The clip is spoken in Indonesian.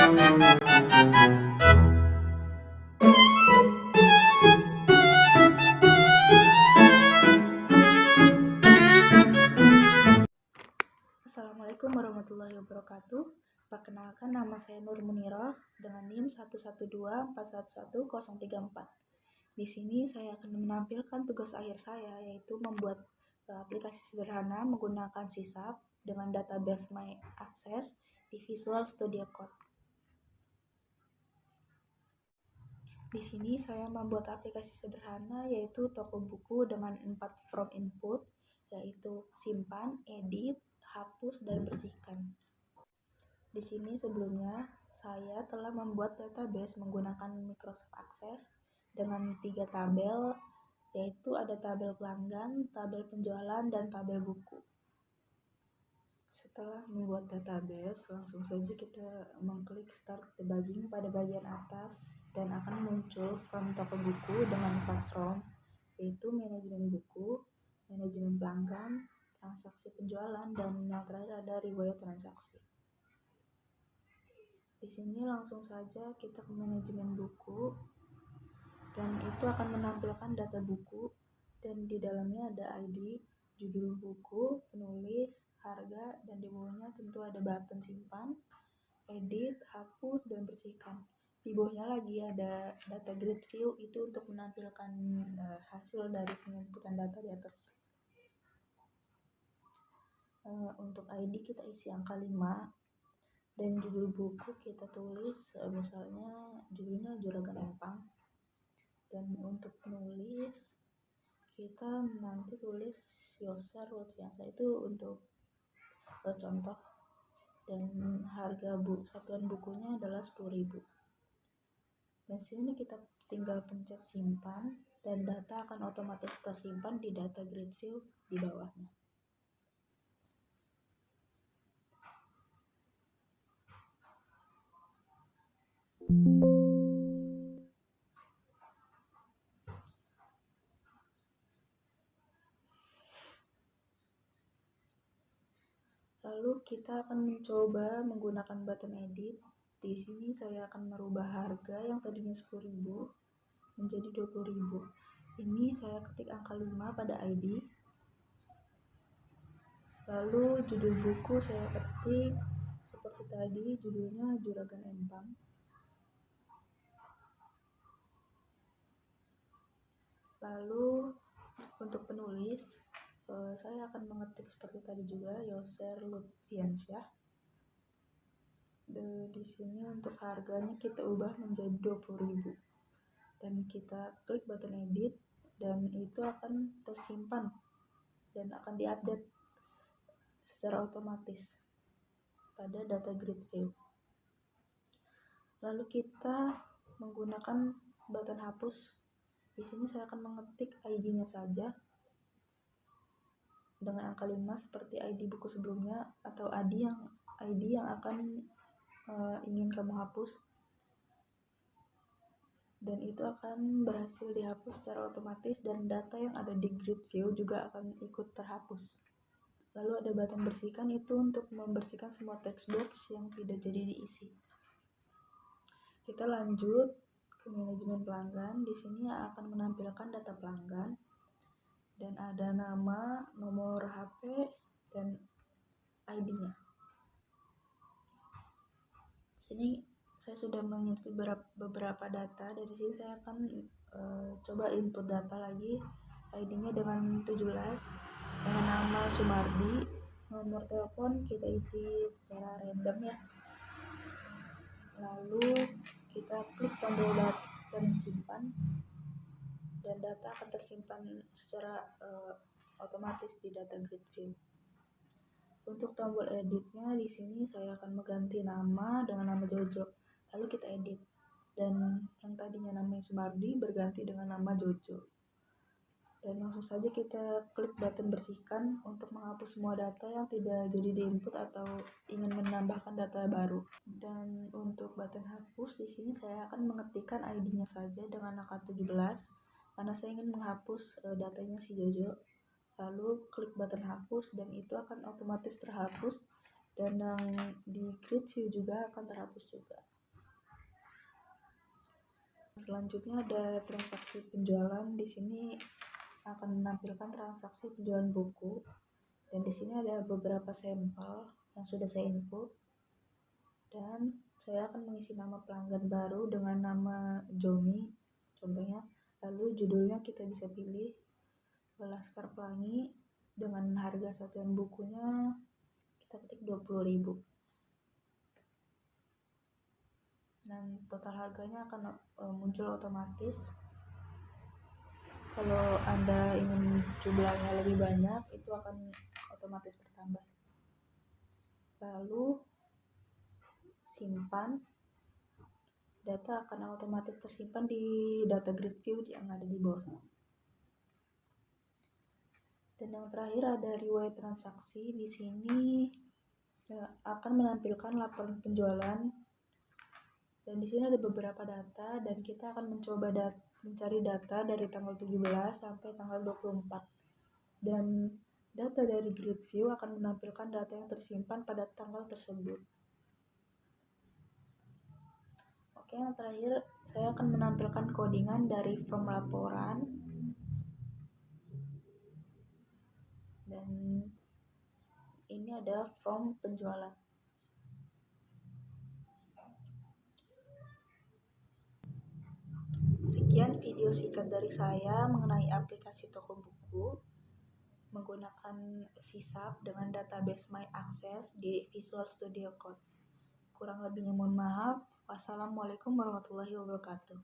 Assalamualaikum warahmatullahi wabarakatuh. Perkenalkan, nama saya Nur Munirah dengan NIM 112411034. Di sini saya akan menampilkan tugas akhir saya, yaitu membuat aplikasi sederhana menggunakan sisap dengan database My Access di Visual Studio Code. Di sini saya membuat aplikasi sederhana, yaitu toko buku dengan 4 from input, yaitu simpan, edit, hapus, dan bersihkan. Di sini sebelumnya saya telah membuat database menggunakan Microsoft Access dengan 3 tabel, yaitu ada tabel pelanggan, tabel penjualan, dan tabel buku. Setelah membuat database, langsung saja kita mengklik Start Debugging pada bagian atas dan akan muncul from toko buku dengan 4 from, yaitu manajemen buku, manajemen pelanggan, transaksi penjualan, dan yang terakhir ada riwayat transaksi. Di sini langsung saja kita ke manajemen buku, dan itu akan menampilkan data buku, dan di dalamnya ada ID, judul buku, penulis, harga, dan di bawahnya tentu ada button simpan, edit, hapus, dan bersihkan. Di bawahnya lagi ada data grid view, itu untuk menampilkan hasil dari penginputan data di atas. Untuk ID kita isi angka 5, dan judul buku kita tulis misalnya judulnya Juragan Empang. Dan untuk penulis kita nanti tulis Yoser Lutfiansa, itu untuk contoh. Dan harga satuan bukunya adalah 10.000. Dan sini kita tinggal pencet simpan, dan data akan otomatis tersimpan di data grid view di bawahnya. Lalu kita akan mencoba menggunakan button edit. Di sini saya akan merubah harga yang tadinya 10.000 menjadi 20.000. Ini saya ketik angka 5 pada ID. Lalu judul buku saya ketik seperti tadi, judulnya Juragan Empang. Lalu untuk penulis saya akan mengetik seperti tadi juga, Yoser Lutfiansyah. Di sini untuk harganya kita ubah menjadi 20.000. Dan kita klik button edit, dan itu akan tersimpan dan akan diupdate secara otomatis pada data grid view. Lalu kita menggunakan button hapus. Di sini saya akan mengetik ID-nya saja dengan angka 5 seperti ID buku sebelumnya, atau ID yang akan ingin kamu hapus, dan itu akan berhasil dihapus secara otomatis, dan data yang ada di grid view juga akan ikut terhapus. Lalu ada button bersihkan, itu untuk membersihkan semua text box yang tidak jadi diisi. Kita lanjut ke manajemen pelanggan. Di sini akan menampilkan data pelanggan, dan ada nama, nomor HP, dan ID-nya. Sini saya sudah menginput beberapa data. Dari sini saya akan coba input data lagi. ID-nya dengan 17, dengan nama Sumardi. Nomor telepon kita isi secara random ya. Lalu kita klik tombol button simpan, dan data akan tersimpan secara otomatis di data grid view. Untuk tombol editnya, di sini saya akan mengganti nama dengan nama Jojo. Lalu kita edit, dan yang tadinya namanya Sumardi berganti dengan nama Jojo. Dan langsung saja kita klik button bersihkan untuk menghapus semua data yang tidak jadi diinput atau ingin menambahkan data baru. Dan untuk button hapus, di sini saya akan mengetikkan ID-nya saja dengan angka 17 karena saya ingin menghapus datanya si Jojo. Lalu klik button hapus, dan itu akan otomatis terhapus, dan yang di grid view juga akan terhapus juga. Selanjutnya ada transaksi penjualan. Di sini akan menampilkan transaksi penjualan buku, dan di sini ada beberapa sampel yang sudah saya input, dan saya akan mengisi nama pelanggan baru dengan nama Joni contohnya. Lalu judulnya kita bisa pilih Laskar Pelangi, dengan harga satuan bukunya kita ketik 20.000, dan total harganya akan muncul otomatis. Kalau Anda ingin jumlahnya lebih banyak, itu akan otomatis bertambah. Lalu simpan, data akan otomatis tersimpan di data grid view yang ada di bawah. Dan yang terakhir ada riwayat transaksi. Di sini akan menampilkan laporan penjualan, dan di sini ada beberapa data, dan kita akan mencoba mencari data dari tanggal 17 sampai tanggal 24. Dan data dari grid view akan menampilkan data yang tersimpan pada tanggal tersebut. Oke, yang terakhir saya akan menampilkan codingan dari form laporan, dan ini ada form penjualan. Sekian video singkat dari saya mengenai aplikasi toko buku menggunakan Sysap dengan database My Access di Visual Studio Code. Kurang lebihnya mohon maaf. Wassalamualaikum warahmatullahi wabarakatuh.